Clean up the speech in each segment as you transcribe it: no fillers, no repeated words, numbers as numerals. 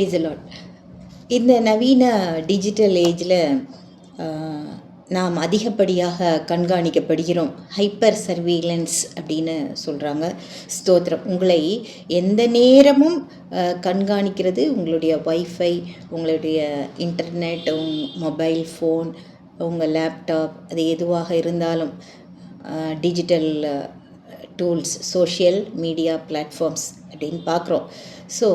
Price the Lord. இந்த நவீன digital ஏஜில் நாம் அதிகப்படியாக கண்காணிக்கப்படுகிறோம். ஹைப்பர் சர்வீலன்ஸ் அப்படின்னு சொல்கிறாங்க. ஸ்தோத்திரம். உங்களை எந்த நேரமும் கண்காணிக்கிறது உங்களுடைய வைஃபை, உங்களுடைய இன்டர்நெட், மொபைல் ஃபோன், உங்கள் லேப்டாப், அது எதுவாக இருந்தாலும் digital tools, social media platforms அப்படின்னு பார்க்குறோம். ஸோ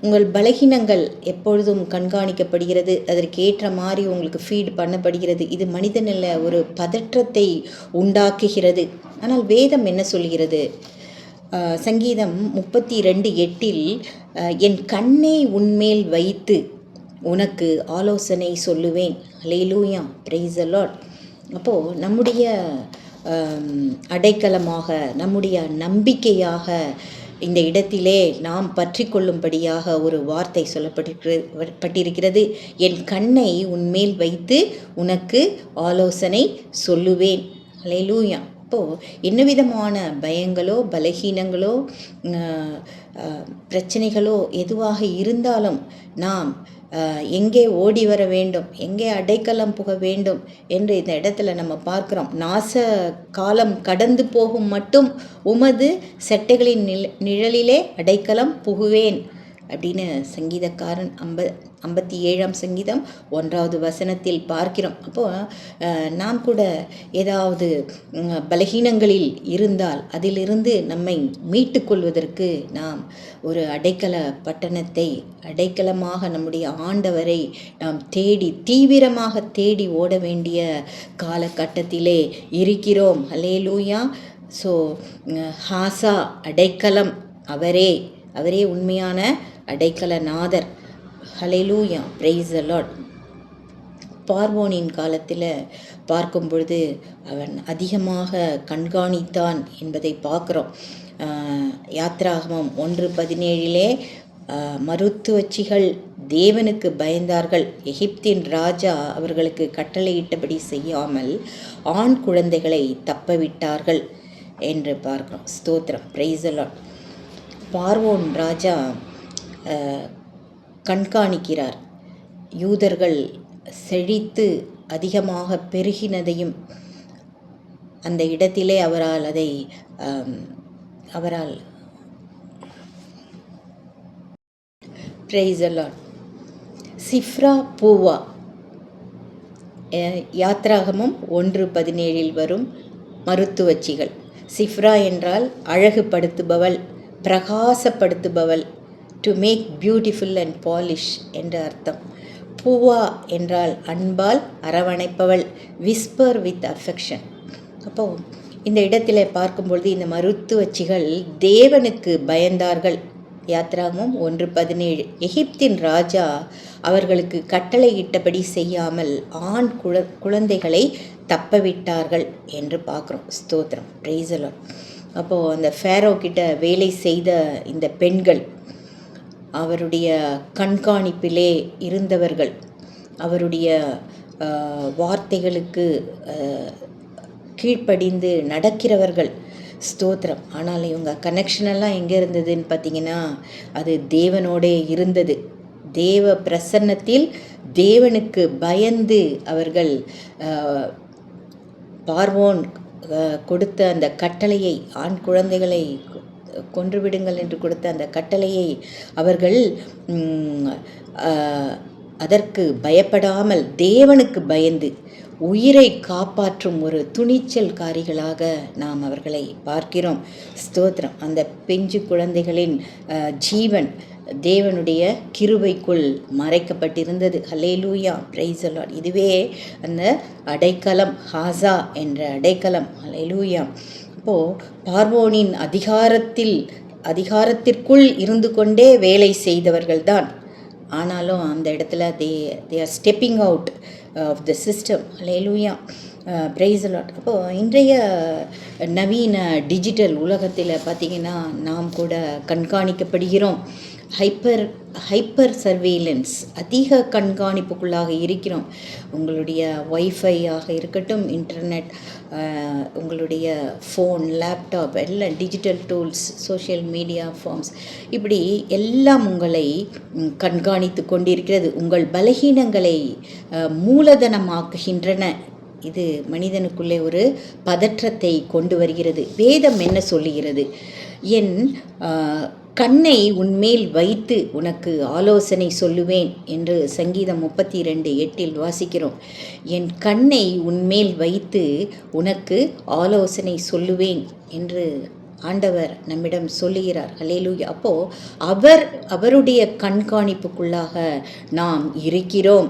உங்கள் பலகீனங்கள் எப்பொழுதும் கண்காணிக்கப்படுகிறது, அதற்கேற்ற மாதிரி உங்களுக்கு ஃபீட் பண்ணப்படுகிறது. இது மனிதனில் ஒரு பதற்றத்தை உண்டாக்குகிறது. ஆனால் வேதம் என்ன சொல்கிறது? சங்கீதம் 32:8 என் கண்ணை உன்மேல் வைத்து உனக்கு ஆலோசனை சொல்லுவேன். ஹல்லேலூயா, பிரைஸ் தி லார்ட். அப்போது நம்முடைய அடைக்கலமாக, நம்முடைய நம்பிக்கையாக இந்த இடத்திலே நாம் பற்றி கொள்ளும்படியாக ஒரு வார்த்தை சொல்லப்பட்டிருக்கிறது. என் கண்ணை உன்மேல் வைத்து உனக்கு ஆலோசனை சொல்லுவேன். ஹல்லேலூயா. அப்போது என்ன விதமான பயங்களோ பலகீனங்களோ பிரச்சனைகளோ எதுவாக இருந்தாலும் நாம் எங்கே ஓடி வர வேண்டும், எங்கே அடைக்கலம் புக வேண்டும் என்று இந்த இடத்துல நம்ம பார்க்குறோம். நாச காலம் கடந்து போகும் மட்டும் உமது செட்டைகளின் நிழலிலே அடைக்கலம் புகுவேன் அப்படின்னு சங்கீதக்காரன் 57ஆம் சங்கீதம் 1வது வசனத்தில் பார்க்கிறோம். அப்போது நாம் கூட ஏதாவது பலகீனங்களில் இருந்தால் அதிலிருந்து நம்மை மீட்டு கொள்வதற்கு நாம் ஒரு அடைக்கல பட்டணத்தை, அடைக்கலமாக நம்முடைய ஆண்டவரை நாம் தீவிரமாக தேடி ஓட வேண்டிய காலகட்டத்திலே இருக்கிறோம். ஹல்லேலூயா. ஸோ ஹாசா அடைக்கலம், அவரே உண்மையான அடைக்கலநாதர். ஹல்லேலூயா, பிரைஸ் தி லார்ட். பார்வோனின் காலத்தில் பார்க்கும் பொழுது அவன் அதிகமாக கண்காணித்தான் என்பதை பார்க்குறோம். யாத்ராகமம் 1:17 மருத்துவச்சிகள் தேவனுக்கு பயந்தார்கள், எகிப்தின் ராஜா அவர்களுக்கு கட்டளையிட்டபடி செய்யாமல் ஆண் குழந்தைகளை தப்பவிட்டார்கள் என்று பார்க்கிறோம். ஸ்தோத்திரம், பிரைஸ் தி லார்ட். பார்வோன் ராஜா கண்காணிக்கிறார். யூதர்கள் செழித்து அதிகமாக பெருகினதையும் அந்த இடத்திலே அவரால் பிரைஸ் தி லார்ட். சிஃப்ரா பூவா, யாத்ராகமம் 1:17 வரும் மருத்துவச்சிகள். சிஃப்ரா என்றால் அழகுபடுத்துபவள், பிரகாசப்படுத்துபவள், to make beautiful and polish என்ற அர்த்தம். பூவா என்றால் அன்பால் அரவணைப்பவள், விஸ்பர் வித் அஃபெக்ஷன். அப்போது இந்த இடத்துல பார்க்கும்பொழுது இந்த மருத்துவச்சிகள் தேவனுக்கு பயந்தார்கள். யாத்ராகமம் 1:17 எகிப்தின் ராஜா அவர்களுக்கு கட்டளையிட்டபடி செய்யாமல் ஆண் குழந்தைகளை தப்பவிட்டார்கள் என்று பார்க்குறோம். ஸ்தோத்திரம், பிரைஸ் தி லார்ட். அப்போது அந்த ஃபேரோ கிட்ட வேலை செய்த இந்த பெண்கள், அவருடைய கண்காணிப்பிலே இருந்தவர்கள், அவருடைய வார்த்தைகளுக்கு கீழ்ப்படிந்து நடக்கிறவர்கள். ஸ்தோத்திரம். ஆனால் இவங்க கனெக்ஷனெல்லாம் எங்கே இருந்ததுன்னு பார்த்திங்கன்னா, அது தேவனோடே இருந்தது. தேவ பிரசன்னத்தில் தேவனுக்கு பயந்து அவர்கள் பார்வோன் கொடுத்த அந்த கட்டளையை, ஆண் குழந்தைகளை கொன்றுவிடுங்கள் என்று கொடுத்த அந்த கட்டளையை அவர்கள் அதற்கு பயப்படாமல் தேவனுக்கு பயந்து உயிரை காப்பாற்றும் ஒரு துணிச்சல்காரிகளாக நாம் அவர்களை பார்க்கிறோம். ஸ்தோத்திரம். அந்த பிஞ்சு குழந்தைகளின் ஜீவன் தேவனுடைய கிருபைக்குள் மறைக்கப்பட்டிருந்தது. ஹல்லேலூயா, பிரைஸ் தி லார்ட். இதுவே அந்த அடைக்கலம், ஹாசா என்ற அடைக்கலம். ஹல்லேலூயா. அப்போது பார்வோனின் அதிகாரத்திற்குள் இருந்து கொண்டே வேலை செய்தவர்கள்தான். ஆனாலும் அந்த இடத்துல they are stepping out of the system. Hallelujah. Praise Lord. அப்போது இன்றைய நவீன டிஜிட்டல் உலகத்தில் பார்த்திங்கன்னா நாம் கூட கண்காணிக்கப்படுகிறோம். ஹைப்பர் ஹைப்பர் சர்வேலன்ஸ், அதிக கண்காணிப்புக்குள்ளாக இருக்கிறோம். உங்களுடைய ஒய்ஃபையாக இருக்கட்டும், இன்டர்நெட், உங்களுடைய ஃபோன், லேப்டாப், எல்லாம் digital tools, social media forms, இப்படி எல்லாம் உங்களை கண்காணித்து கொண்டிருக்கிறது. உங்கள் பலகீனங்களை மூலதனமாக்குகின்றன. இது மனிதனுக்குள்ளே ஒரு பதற்றத்தை கொண்டு வருகிறது. வேதம் என்ன சொல்லுகிறது? என் கண்ணை உன்மேல் வைத்து உனக்கு ஆலோசனை சொல்லுவேன் என்று சங்கீதம் 32:8 வாசிக்கிறோம். என் கண்ணை உன்மேல் வைத்து உனக்கு ஆலோசனை சொல்லுவேன் என்று ஆண்டவர் நம்மிடம் சொல்லுகிறார். ஹல்லேலூயா. அப்போது அவருடைய கண்காணிப்புக்குள்ளாக நாம் இருக்கிறோம்.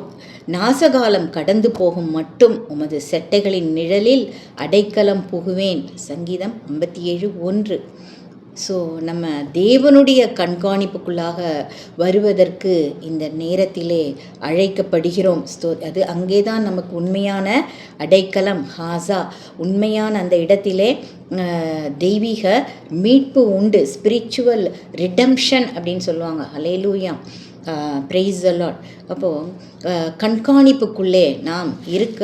நாசகாலம் கடந்து போகும் மட்டும் உமது செட்டைகளின் நிழலில் அடைக்கலம் புகுவேன். சங்கீதம் 57:1. ஸோ நம்ம தேவனுடைய கண்காணிப்புக்குள்ளாக வருவதற்கு இந்த நேரத்திலே அழைக்கப்படுகிறோம். அது அங்கே தான் நமக்கு உண்மையான அடைக்கலம், ஹாசா, உண்மையான அந்த இடத்திலே தெய்வீக மீட்பு உண்டு. ஸ்பிரிச்சுவல் ரிடம்ஷன் அப்படின்னு சொல்லுவாங்க. ஹல்லேலூயா. Praise the Lord. அப்போது கண்காணிப்புக்குள்ளே நாம் இருக்க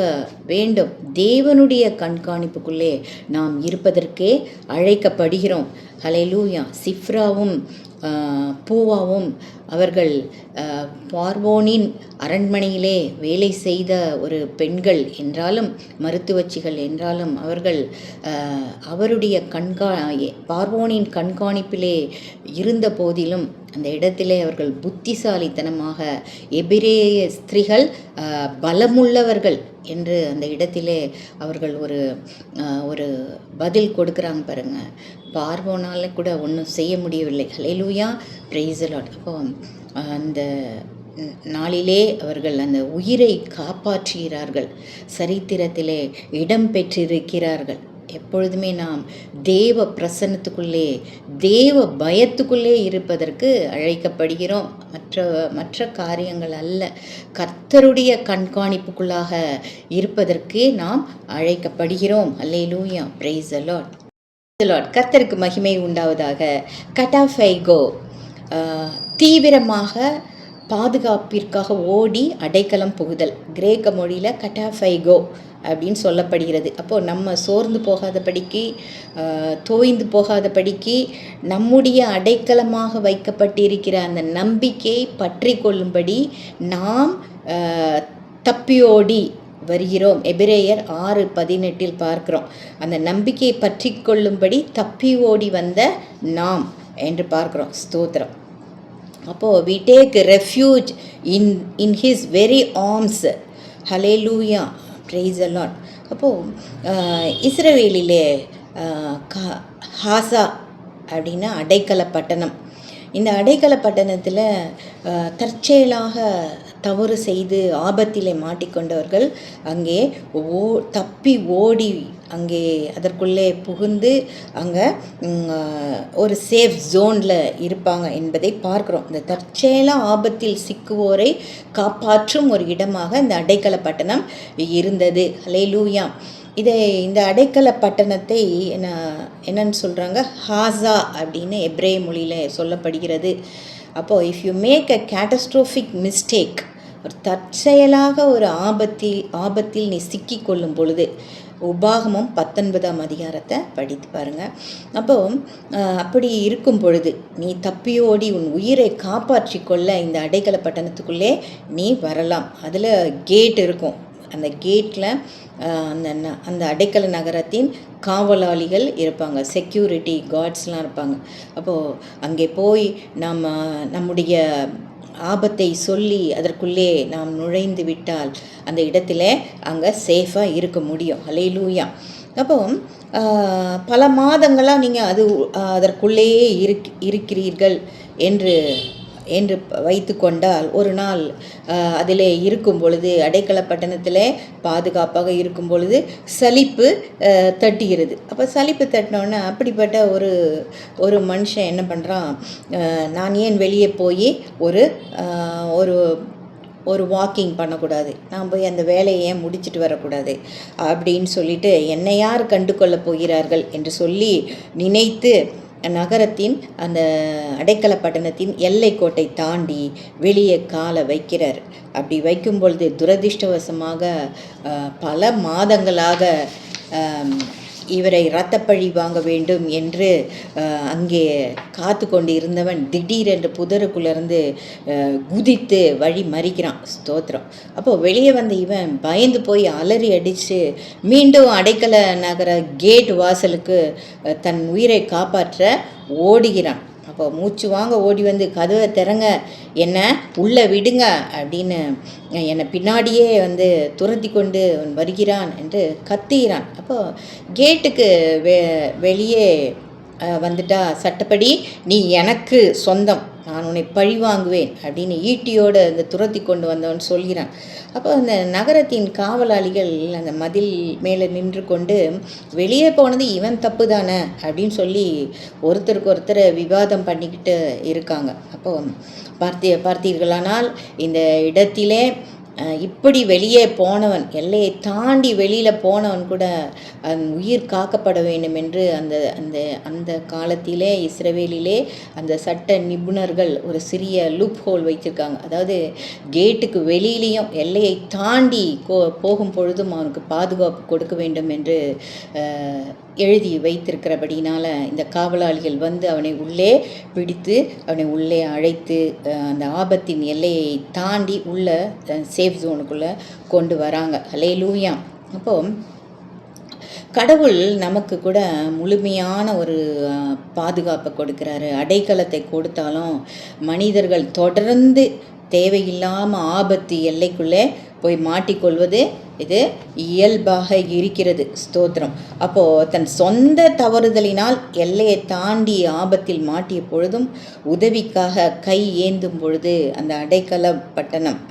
வேண்டும். தேவனுடைய கண்காணிப்புக்குள்ளே நாம் இருப்பதற்கே அழைக்கப்படுகிறோம். ஹல்லேலூயா. சிப்ராவும் பூவாவும் அவர்கள் பார்வோனின் அரண்மனையிலே வேலை செய்த ஒரு பெண்கள் என்றாலும், மருத்துவச்சிகள் என்றாலும், அவர்கள் அவருடைய பார்வோனின் கண்காணிப்பிலே இருந்த போதிலும் அந்த இடத்திலே அவர்கள் புத்திசாலித்தனமாக, எபிரேய ஸ்திரீகள் பலமுள்ளவர்கள் என்று அந்த இடத்திலே அவர்கள் ஒரு பதில் கொடுக்குறாங்க பாருங்கள். பார்வோனால் கூட ஒன்றும் செய்ய முடியவில்லை. ஹல்லேலூயா. Praise the Lord. அப்போ அந்த நாளிலே அவர்கள் அந்த உயிரை காப்பாற்றுகிறார்கள். சரித்திரத்திலே இடம் பெற்றிருக்கிறார்கள். எப்பொழுதுமே நாம் தேவ பிரசன்னத்துக்குள்ளே, தேவ பயத்துக்குள்ளே இருப்பதற்கு அழைக்கப்படுகிறோம். மற்ற காரியங்கள் அல்ல, கர்த்தருடைய கண்காணிப்புக்குள்ளாக இருப்பதற்கு நாம் அழைக்கப்படுகிறோம். அல்லேலூயா. Praise the Lord. கர்த்தருக்கு மகிமை உண்டாவதாக. கட்டாஃபைகோ, தீவிரமாக பாதுகாப்பிற்காக ஓடி அடைக்கலம் புகுதல். கிரேக்க மொழியில் கட்டாஃபைகோ அப்படின்னு சொல்லப்படுகிறது. அப்போது நம்ம சோர்ந்து போகாதபடிக்கு, தோய்ந்து போகாதபடிக்கு, நம்முடைய அடைக்கலமாக வைக்கப்பட்டிருக்கிற அந்த நம்பிக்கையை பற்றி கொள்ளும்படி நாம் தப்பியோடி வருகிறோம். எபிரேயர் 6:18 பார்க்கிறோம். அந்த நம்பிக்கையை பற்றி கொள்ளும்படி தப்பி ஓடி வந்த நாம் என்று பார்க்கிறோம். ஸ்தோத்திரம். அப்போது we take refuge in his very arms. Hallelujah. Praise the Lord. அப்போது இஸ்ரவேலிலே ஹாசா அப்படின்னா அடைக்கல பட்டணம். இந்த அடைக்கல பட்டணத்தில் தற்செயலாக தவறு செய்து ஆபத்திலே மாட்டிக்கொண்டவர்கள் அங்கே தப்பி ஓடி அங்கே அதற்குள்ளே புகுந்து அங்கே ஒரு சேஃப் ஜோனில் இருப்பாங்க என்பதை பார்க்குறோம். இந்த தற்செயலாக ஆபத்தில் சிக்குவோரை காப்பாற்றும் ஒரு இடமாக இந்த அடைக்கல பட்டணம் இருந்தது. ஹல்லேலூயா. இந்த அடைக்கல பட்டணத்தை என்னன்னு சொல்கிறாங்க? ஹாசா அப்படின்னு எப்ரேய மொழியில் சொல்லப்படுகிறது. அப்போது if you make a catastrophic mistake, ஒரு தற்செயலாக ஒரு ஆபத்தில் நீ சிக்கி கொள்ளும் பொழுது, உபாகமம் 19ஆம் அதிகாரத்தை படித்து பாருங்கள். அப்போது அப்படி இருக்கும் பொழுது நீ தப்பியோடி உன் உயிரை காப்பாற்றி கொள்ள இந்த அடைக்கல பட்டணத்துக்குள்ளே நீ வரலாம். அதில் கேட் இருக்கும். அந்த கேட்டில் அந்த அடைக்கல நகரத்தின் காவலாளிகள் இருப்பாங்க, செக்யூரிட்டி கார்ட்ஸ்லாம் இருப்பாங்க. அப்போது அங்கே போய் நம்முடைய ஆபத்தை சொல்லி அதற்குள்ளே நாம் நுழைந்து விட்டால் அந்த இடத்துல அங்கே சேஃபாக இருக்க முடியும். ஹல்லேலூயா. அப்போது பல மாதங்களாக நீங்கள் அதற்குள்ளேயே இருக்கிறீர்கள் என்று வைத்து கொண்டால், ஒரு நாள் அதிலே இருக்கும் பொழுது, அடைக்கல பட்டணத்தில் பாதுகாப்பாக இருக்கும் பொழுது சலிப்பு தட்டுகிறது. அப்போ சலிப்பு தட்டினோன்னா அப்படிப்பட்ட ஒரு மனுஷன் என்ன பண்ணுறான்? நான் ஏன் வெளியே போய் ஒரு ஒரு வாக்கிங் பண்ணக்கூடாது, நான் போய் அந்த வேலையை ஏன் முடிச்சுட்டு வரக்கூடாது அப்படின்னு சொல்லிட்டு என்னை யார் கண்டு கொள்ளப் போகிறார்கள் என்று சொல்லி நினைத்து நகரத்தின் அந்த அடைக்கல பட்டணத்தின் எல்லை கோட்டை தாண்டி வெளியே காலை வைக்கிறார். அப்படி வைக்கும் பொழுது துரதிர்ஷ்டவசமாக பல மாதங்களாக இவரை இரத்தப்பழி வாங்க வேண்டும் என்று அங்கே காத்து கொண்டு இருந்தவன் திடீரென்று புதருக்குள்ளேருந்து குதித்து வழி மறிக்கிறான். ஸ்தோத்திரம். அப்போது வெளியே வந்த இவன் பயந்து போய் அலறி அடித்து மீண்டும் அடைக்கல நகர கேட் வாசலுக்கு தன் உயிரை காப்பாற்ற ஓடுகிறான். அப்போ மூச்சு வாங்க ஓடி வந்து கதவை திறங்க, என்னை உள்ளே விடுங்க அப்படின்னு என்னை பின்னாடியே வந்து துரத்தி கொண்டு வருகிறான் என்று கத்துகிறான். அப்போது கேட்டுக்கு வெளியே வந்துட்டா சட்டப்படி நீ எனக்கு சொந்தம், நான் உன்னை பழி வாங்குவேன் அப்படின்னு ஈட்டியோடு அந்த துரத்தி கொண்டு வந்தவன் சொல்கிறான். அப்போ அந்த நகரத்தின் காவலாளிகள் அந்த மதில் மேலே நின்று கொண்டு வெளியே போனது இவன் தப்பு தானே அப்படின்னு சொல்லி ஒருத்தருக்கு ஒருத்தர் விவாதம் பண்ணிக்கிட்டு இருக்காங்க. அப்போது பார்த்தீர்களானால் இந்த இடத்திலே இப்படி வெளியே போனவன், எல்லையை தாண்டி வெளியில் போனவன் கூட உயிர் காக்கப்பட வேண்டும் என்று அந்த அந்த அந்த காலத்திலே இஸ்ரவேலிலே அந்த சட்ட நிபுணர்கள் ஒரு சிறிய லூப் ஹோல் வைத்திருக்காங்க. அதாவது கேட்டுக்கு வெளியிலையும் எல்லையை தாண்டி போகும் பொழுதும் அவனுக்கு பாதுகாப்பு கொடுக்க வேண்டும் என்று எழுதி வைத்திருக்கிறபடினால் இந்த காவலாளிகள் வந்து அவனை உள்ளே பிடித்து அவனை உள்ளே அழைத்து அந்த ஆபத்தின் எல்லையை தாண்டி உள்ள சேஃப் ஜோனுக்குள்ளே கொண்டு வராங்க. ஹல்லேலூயா. அப்போது கடவுள் நமக்கு கூட முழுமையான ஒரு பாதுகாப்பை கொடுக்குறாரு. அடைக்கலத்தை கொடுத்தாலும் மனிதர்கள் தொடர்ந்து தேவையில்லாமல் ஆபத்து எல்லைக்குள்ளே போய் மாட்டிக்கொள்வது இது இயல்பாக இருக்கிறது. ஸ்தோத்திரம். அப்போது தன் சொந்த தவறுதலினால் எல்லையை தாண்டி ஆபத்தில் மாட்டிய பொழுதும் உதவிக்காக கை ஏந்தும் பொழுது அந்த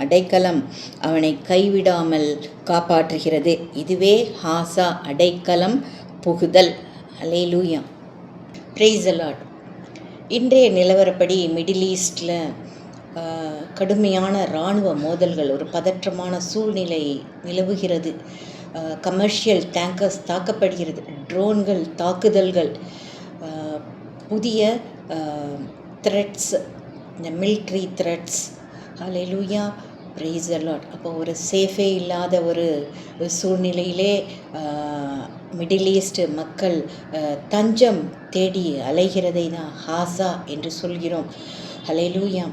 அடைக்கலம் அவனை கைவிடாமல் காப்பாற்றுகிறது. இதுவே ஹாசா, அடைக்கலம் புகுதல். ஹல்லேலூயா. Praise the Lord. இன்றைய நிலவரப்படி மிடில் ஈஸ்டில் கடுமையான இராணுவ மோதல்கள், ஒரு பதற்றமான சூழ்நிலை நிலவுகிறது. கமர்ஷியல் டேங்கர்ஸ் தாக்கப்படுகிறது, ட்ரோன்கள் தாக்குதல்கள், புதிய த்ரெட்ஸ், இந்த military threats. Hallelujah. Praise the Lord. அப்போ ஒரு சேஃபே இல்லாத ஒரு சூழ்நிலையிலே மிடில் ஈஸ்ட் மக்கள் தஞ்சம் தேடி அலைகிறதை தான் ஹாசா என்று சொல்கிறோம். ஹல்லேலூயா.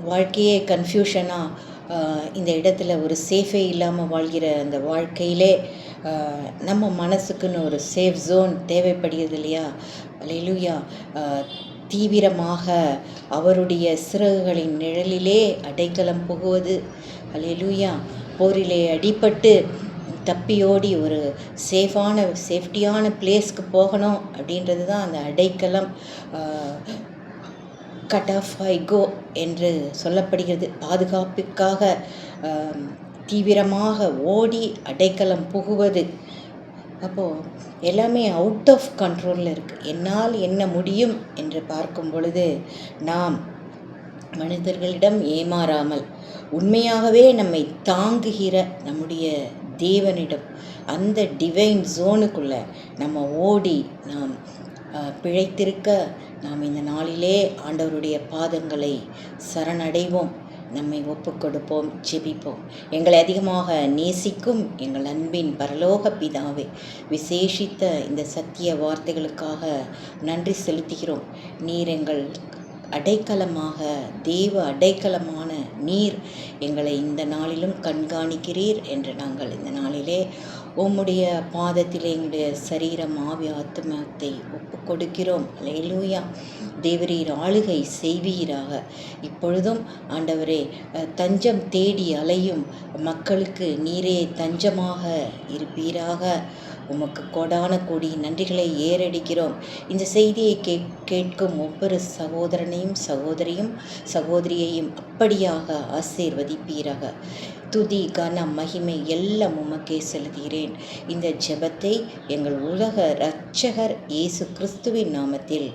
வாழ்க்கையே கன்ஃபியூஷனாக இந்த இடத்துல ஒரு சேஃபே இல்லாமல் வாழ்கிற அந்த வாழ்க்கையிலே நம்ம மனசுக்குன்னு ஒரு சேஃப் ஜோன் தேவைப்படுகிறது இல்லையா? ஹல்லேலூயா. தீவிரமாக அவருடைய சிறகுகளின் நிழலிலே அடைக்கலம் புகுவது. ஹல்லேலூயா. போரிலே அடிபட்டு தப்பியோடி ஒரு சேஃப்டியான பிளேஸ்க்கு போகணும் அப்படின்றது தான் அந்த அடைக்கலம். கட் ஆஃப் ஐ கோ என்று சொல்லப்படுகிறது. பாதுகாப்பிற்காக தீவிரமாக ஓடி அடைக்கலம் புகுவது. அப்போது எல்லாமே அவுட் ஆஃப் கண்ட்ரோலில் இருக்குது. என்னால் என்ன முடியும் என்று பார்க்கும் பொழுது நாம் மனிதர்களிடம் ஏமாறாமல் உண்மையாகவே நம்மை தாங்குகிற நம்முடைய தேவனிடம், அந்த டிவைன் ஜோனுக்குள்ளே நம்ம ஓடி நாம் பிழைத்திருக்க நாம் இந்த நாளிலே ஆண்டவருடைய பாதங்களை சரணடைவோம், நம்மை ஒப்புக்கொடுப்போம், ஜெபிப்போம். எங்களை அதிகமாக நேசிக்கும் எங்கள் அன்பின் பரலோக பிதாவே, விசேஷித்த இந்த சத்திய வார்த்தைகளுக்காக நன்றி செலுத்துகிறோம். நீர் எங்கள் அடைக்கலமாக, தேவ அடைக்கலமான நீர் எங்களை இந்த நாளிலும் கண்காணிக்கிறீர் என்று நாங்கள் இந்த நாளிலே உம்முடைய பாதத்திலே எங்களுடைய சரீரம், ஆவி, ஆத்மத்தை ஒப்பு கொடுக்கிறோம். அல்லேலூயா. தேவரீர் ஆளுகை செய்வீராக. இப்பொழுதும் ஆண்டவரே, தஞ்சம் தேடி அலையும் மக்களுக்கு நீரே தஞ்சமாக இருப்பீராக. உமக்கு கோடான கோடி நன்றிகளை ஏறடிக்கிறோம். இந்த செய்தியை கேட்கும் ஒவ்வொரு சகோதரியையும் அப்படியாக ஆசீர்வதிப்பீராக. துதி, கன, மகிமை எல்லாம் உமக்கே செலுத்துகிறேன். இந்த ஜெபத்தை எங்கள் உலக இரட்சகர் இயேசு கிறிஸ்துவின் நாமத்தில்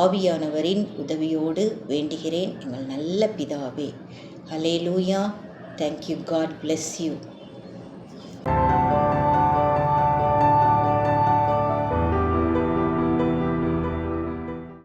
ஆவியானவரின் உதவியோடு வேண்டுகிறேன், எங்கள் நல்ல பிதாவே. Hallelujah. Thank you. God bless you.